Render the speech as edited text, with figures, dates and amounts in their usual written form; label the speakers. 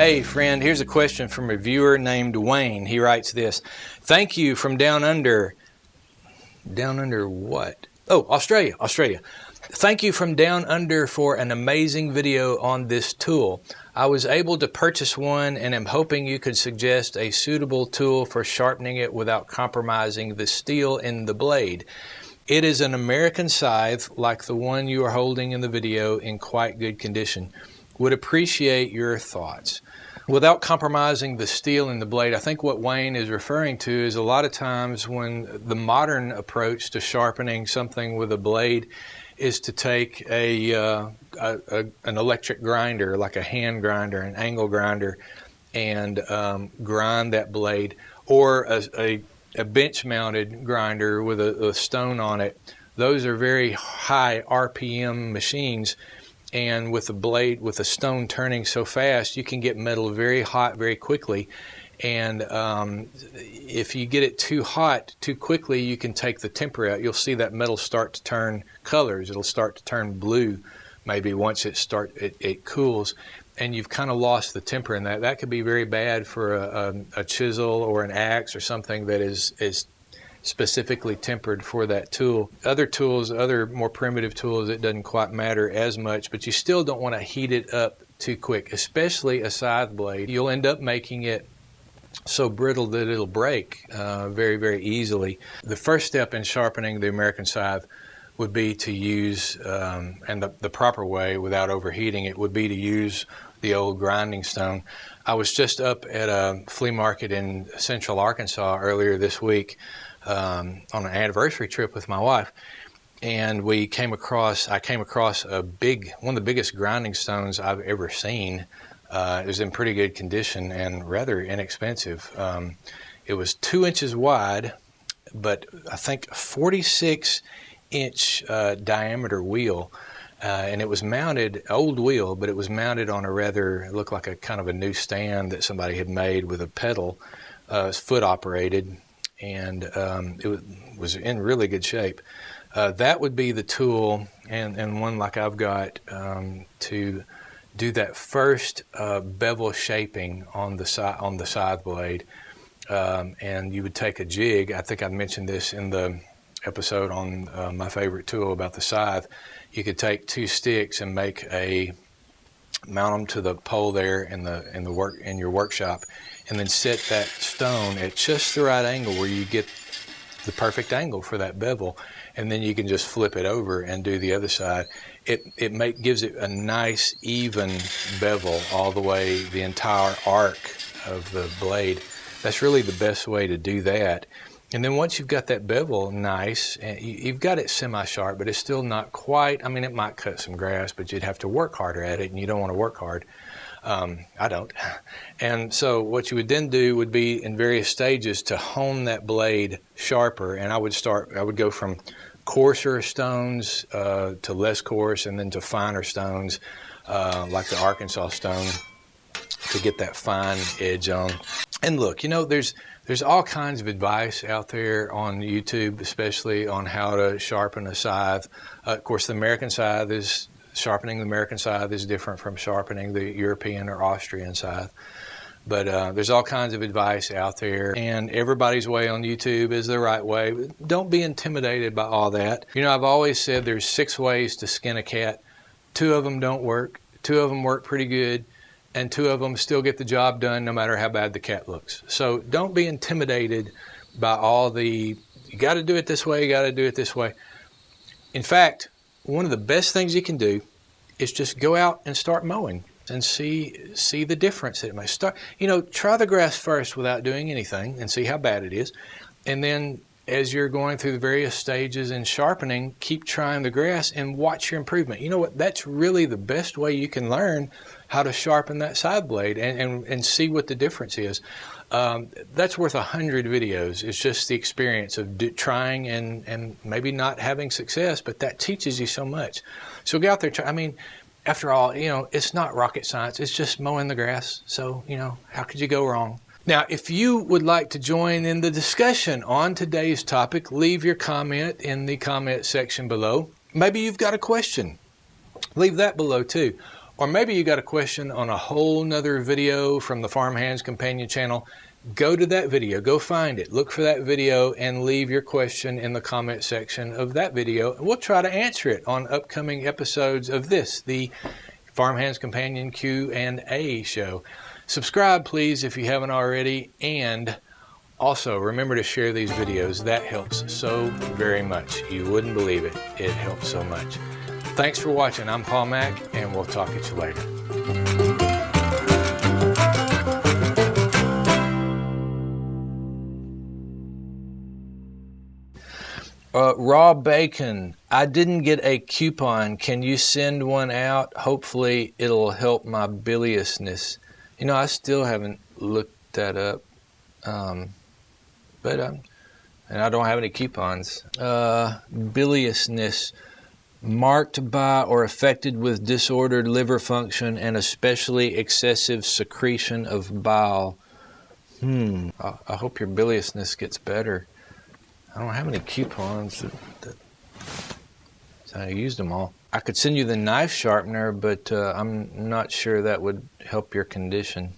Speaker 1: Hey friend, here's a question from a viewer named Wayne. He writes this. Thank you from down under. Down under what? Oh, Australia. Thank you from down under for an amazing video on this tool. I was able to purchase one and am hoping you could suggest a suitable tool for sharpening it without compromising the steel in the blade. It is an American scythe like the one you are holding in the video, in quite good condition. Would appreciate your thoughts. Without compromising the steel in the blade, I think what Wayne is referring to is a lot of times when the modern approach to sharpening something with a blade is to take an electric grinder, like a hand grinder, an angle grinder, and grind that blade, or a bench-mounted grinder with a stone on it. Those are very high RPM machines, and with the blade, with the stone turning so fast, you can get metal very hot very quickly. And if you get it too hot too quickly, you can take the temper out. You'll see that metal start to turn colors. It'll start to turn blue maybe once it cools, and you've kind of lost the temper in that. That could be very bad for a chisel or an axe or something that is specifically tempered for that tool. Other tools, other more primitive tools, it doesn't quite matter as much, but you still don't want to heat it up too quick, especially a scythe blade. You'll end up making it so brittle that it'll break very, very easily. The first step in sharpening the American scythe would be to use, and the proper way without overheating it would be to use the old grinding stone. I was just up at a flea market in central Arkansas earlier this week on an anniversary trip with my wife, and I came across one of the biggest grinding stones I've ever seen. It was in pretty good condition and rather inexpensive. It was 2 inches wide, but I think 46-inch diameter wheel, and it was mounted, old wheel, but it was mounted on it looked like a kind of a new stand that somebody had made with a pedal. It was foot operated, and it was in really good shape. That would be the tool, and one like I've got, to do that first bevel shaping on the scythe blade. And you would take a jig. I think I mentioned this in the episode on my favorite tool about the scythe. You could take 2 sticks and mount them to the pole there in your workshop, and then set that stone at just the right angle where you get the perfect angle for that bevel, and then you can just flip it over and do the other side. It gives it a nice even bevel all the way, the entire arc of the blade. That's really the best way to do that. And then once you've got that bevel nice, you've got it semi-sharp, but it's still not quite. I mean, it might cut some grass, but you'd have to work harder at it, and you don't want to work hard. I don't. And so what you would then do would be in various stages to hone that blade sharper. And I would go from coarser stones to less coarse, and then to finer stones like the Arkansas stone, to get that fine edge on. And look, there's all kinds of advice out there on YouTube, especially on how to sharpen a scythe. Of course, sharpening the American scythe is different from sharpening the European or Austrian scythe. But there's all kinds of advice out there, and everybody's way on YouTube is the right way. Don't be intimidated by all that. I've always said there's 6 ways to skin a cat. 2 of them don't work. 2 of them work pretty good, and 2 of them still get the job done no matter how bad the cat looks. So don't be intimidated by you got to do it this way, you got to do it this way. In fact, one of the best things you can do is just go out and start mowing and see the difference that it may start. Try the grass first without doing anything and see how bad it is. And then as you're going through the various stages in sharpening, keep trying the grass and watch your improvement. You know what? That's really the best way you can learn how to sharpen that scythe blade and see what the difference is. That's worth 100 videos. It's just the experience of trying and maybe not having success, but that teaches you so much. So go out there, after all, it's not rocket science. It's just mowing the grass. So, how could you go wrong? Now, if you would like to join in the discussion on today's topic, leave your comment in the comment section below. Maybe you've got a question. Leave that below too. Or maybe you got a question on a whole nother video from the Farm Hands Companion channel. Go to that video, go find it, look for that video and leave your question in the comment section of that video. And we'll try to answer it on upcoming episodes of this, the Farm Hands Companion Q&A show. Subscribe, please, if you haven't already. And also, remember to share these videos. That helps so very much. You wouldn't believe it. It helps so much. Thanks for watching. I'm Paul Mack, and we'll talk at you later. Raw bacon. I didn't get a coupon. Can you send one out? Hopefully it'll help my biliousness. You know, I still haven't looked that up. And I don't have any coupons. Biliousness. Marked by or affected with disordered liver function and especially excessive secretion of bile. I hope your biliousness gets better. I don't have any coupons. So I used them all. I could send you the knife sharpener, but I'm not sure that would help your condition.